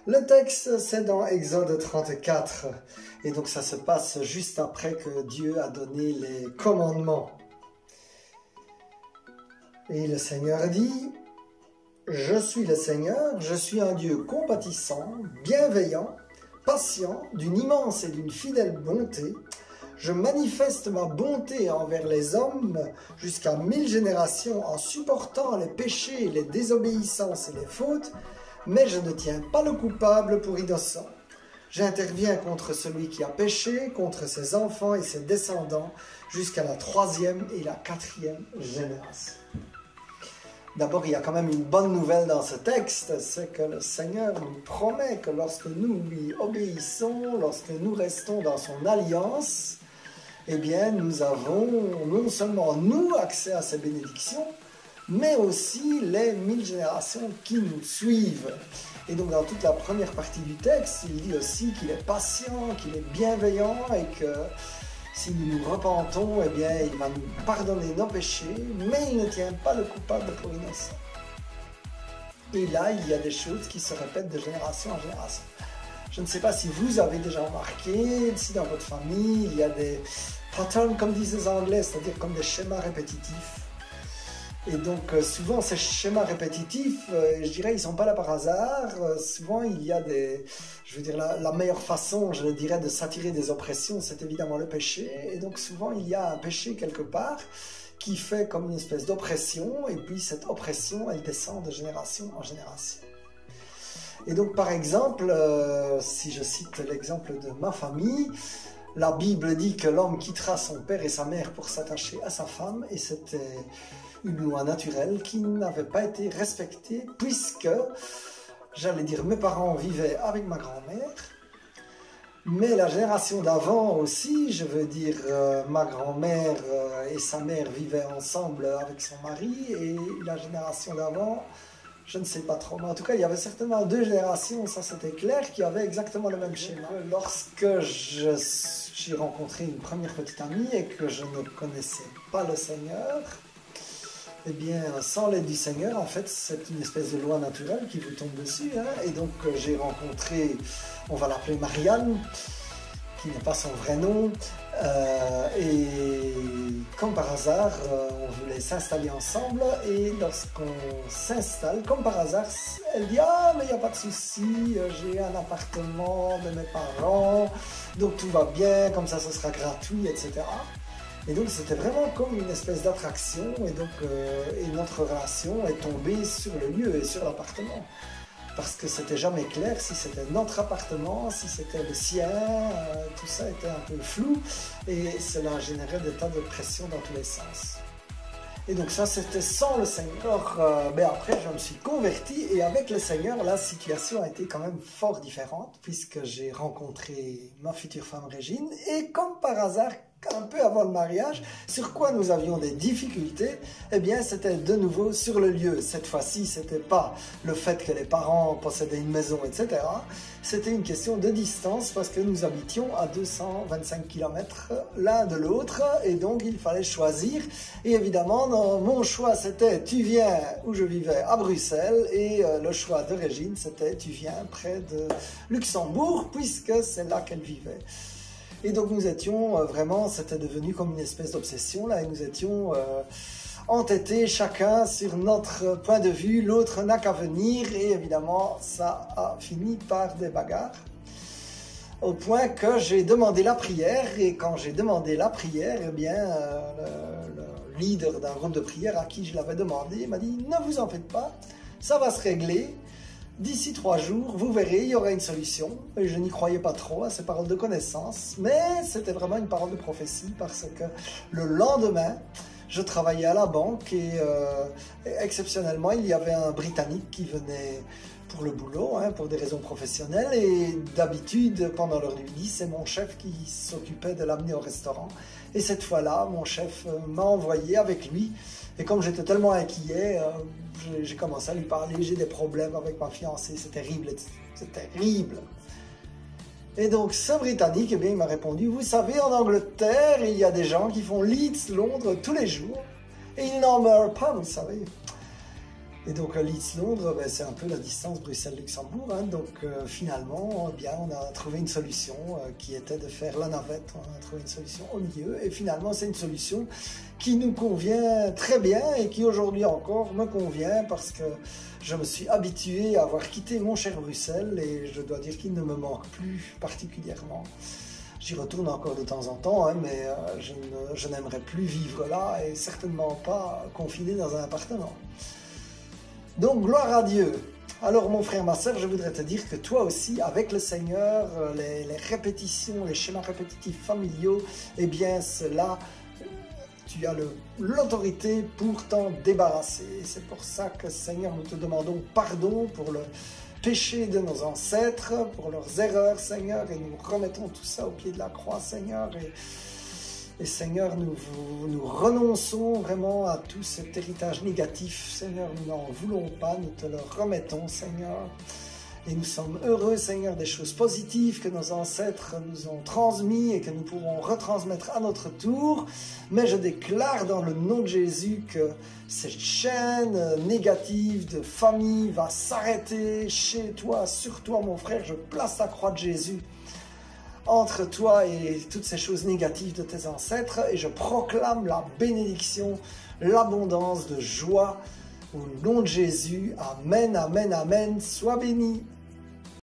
Le texte, c'est dans Exode 34. Et donc ça se passe juste après que Dieu a donné les commandements. Et le Seigneur dit, « Je suis le Seigneur, je suis un Dieu compatissant, bienveillant, patient, d'une immense et d'une fidèle bonté. Je manifeste ma bonté envers les hommes jusqu'à 1000 générations en supportant les péchés, les désobéissances et les fautes, mais je ne tiens pas le coupable pour innocent. J'interviens contre celui qui a péché, contre ses enfants et ses descendants, jusqu'à la 3e et la 4e génération. » D'abord, il y a quand même une bonne nouvelle dans ce texte, c'est que le Seigneur nous promet que lorsque nous lui obéissons, lorsque nous restons dans son alliance, eh bien, nous avons non seulement nous accès à ses bénédictions, mais aussi les 1000 générations qui nous suivent. Et donc, dans toute la première partie du texte, il dit aussi qu'il est patient, qu'il est bienveillant et que si nous nous repentons, eh bien, il va nous pardonner nos péchés, mais il ne tient pas le coupable pour innocent. Et là, il y a des choses qui se répètent de génération en génération. Je ne sais pas si vous avez déjà remarqué, si dans votre famille, il y a des patterns, comme disent les Anglais, c'est-à-dire comme des schémas répétitifs. Et donc, souvent, ces schémas répétitifs, je dirais, ils ne sont pas là par hasard. Souvent, il y a des... Je veux dire, la meilleure façon, je dirais, de s'attirer des oppressions, c'est évidemment le péché. Et donc, souvent, il y a un péché quelque part qui fait comme une espèce d'oppression. Et puis, cette oppression, elle descend de génération en génération. Et donc, par exemple, si je cite l'exemple de ma famille, la Bible dit que l'homme quittera son père et sa mère pour s'attacher à sa femme. Et c'était une loi naturelle qui n'avait pas été respectée puisque, j'allais dire, mes parents vivaient avec ma grand-mère, mais la génération d'avant aussi, je veux dire, ma grand-mère et sa mère vivaient ensemble avec son mari, et la génération d'avant, je ne sais pas trop, mais en tout cas, il y avait certainement 2 générations, ça c'était clair, qui avaient exactement le même schéma. Lorsque j'ai rencontré une première petite amie et que je ne connaissais pas le Seigneur, eh bien, sans l'aide du Seigneur, en fait, c'est une espèce de loi naturelle qui vous tombe dessus. Hein. Et donc, j'ai rencontré, on va l'appeler Marianne, qui n'est pas son vrai nom. Et comme par hasard, on voulait s'installer ensemble. Et lorsqu'on s'installe, comme par hasard, elle dit « Ah, mais il n'y a pas de souci, j'ai un appartement de mes parents, donc tout va bien, comme ça, ce sera gratuit, etc. » Et donc c'était vraiment comme une espèce d'attraction et donc et notre relation est tombée sur le lieu et sur l'appartement. Parce que c'était jamais clair si c'était notre appartement, si c'était le sien, tout ça était un peu flou et cela générait des tas de pression dans tous les sens. Et donc ça c'était sans le Seigneur. Mais après je me suis converti et avec le Seigneur la situation a été quand même fort différente puisque j'ai rencontré ma future femme Régine et comme par hasard, un peu avant le mariage, sur quoi nous avions des difficultés, eh bien c'était de nouveau sur le lieu. Cette fois-ci, c'était pas le fait que les parents possédaient une maison, etc. C'était une question de distance parce que nous habitions à 225 km l'un de l'autre et donc il fallait choisir. Et évidemment, mon choix c'était tu viens où je vivais à Bruxelles et le choix de Régine c'était tu viens près de Luxembourg puisque c'est là qu'elle vivait. Et donc nous étions vraiment, c'était devenu comme une espèce d'obsession là, et nous étions entêtés chacun sur notre point de vue, l'autre n'a qu'à venir, et évidemment ça a fini par des bagarres. Au point que j'ai demandé la prière, et quand j'ai demandé la prière, eh bien le leader d'un groupe de prière à qui je l'avais demandé m'a dit « Ne vous en faites pas, ça va se régler. » D'ici 3 jours, vous verrez, il y aura une solution. Et je n'y croyais pas trop à ces paroles de connaissance, mais c'était vraiment une parole de prophétie parce que le lendemain, je travaillais à la banque et exceptionnellement, il y avait un Britannique qui venait pour le boulot, hein, pour des raisons professionnelles. Et d'habitude, pendant l'heure du midi, c'est mon chef qui s'occupait de l'amener au restaurant. Et cette fois-là, mon chef m'a envoyé avec lui. Et comme j'étais tellement inquiet, j'ai commencé à lui parler, j'ai des problèmes avec ma fiancée, c'est terrible, c'est terrible. Et donc ce Britannique, eh bien, il m'a répondu, vous savez, en Angleterre, il y a des gens qui font Leeds, Londres tous les jours, et ils n'en meurent pas, vous savez. Et donc Leeds-Londres, ben, c'est un peu la distance Bruxelles-Luxembourg. Hein. Donc finalement, eh bien, on a trouvé une solution qui était de faire la navette. On a trouvé une solution au milieu. Et finalement, c'est une solution qui nous convient très bien et qui aujourd'hui encore me convient parce que je me suis habitué à avoir quitté mon cher Bruxelles et je dois dire qu'il ne me manque plus particulièrement. J'y retourne encore de temps en temps, hein, mais je n'aimerais plus vivre là et certainement pas confiné dans un appartement. Donc, gloire à Dieu. Alors, mon frère, ma sœur, je voudrais te dire que toi aussi, avec le Seigneur, les répétitions, les schémas répétitifs familiaux, eh bien, cela, tu as l'autorité pour t'en débarrasser. C'est pour ça que, Seigneur, nous te demandons pardon pour le péché de nos ancêtres, pour leurs erreurs, Seigneur, et nous remettons tout ça au pied de la croix, Seigneur, et Seigneur, nous renonçons vraiment à tout cet héritage négatif. Seigneur, nous n'en voulons pas, nous te le remettons, Seigneur. Et nous sommes heureux, Seigneur, des choses positives que nos ancêtres nous ont transmises et que nous pourrons retransmettre à notre tour. Mais je déclare dans le nom de Jésus que cette chaîne négative de famille va s'arrêter chez toi, sur toi, mon frère. Je place la croix de Jésus entre toi et toutes ces choses négatives de tes ancêtres et je proclame la bénédiction, l'abondance de joie au nom de Jésus. Amen, amen, amen. Sois béni.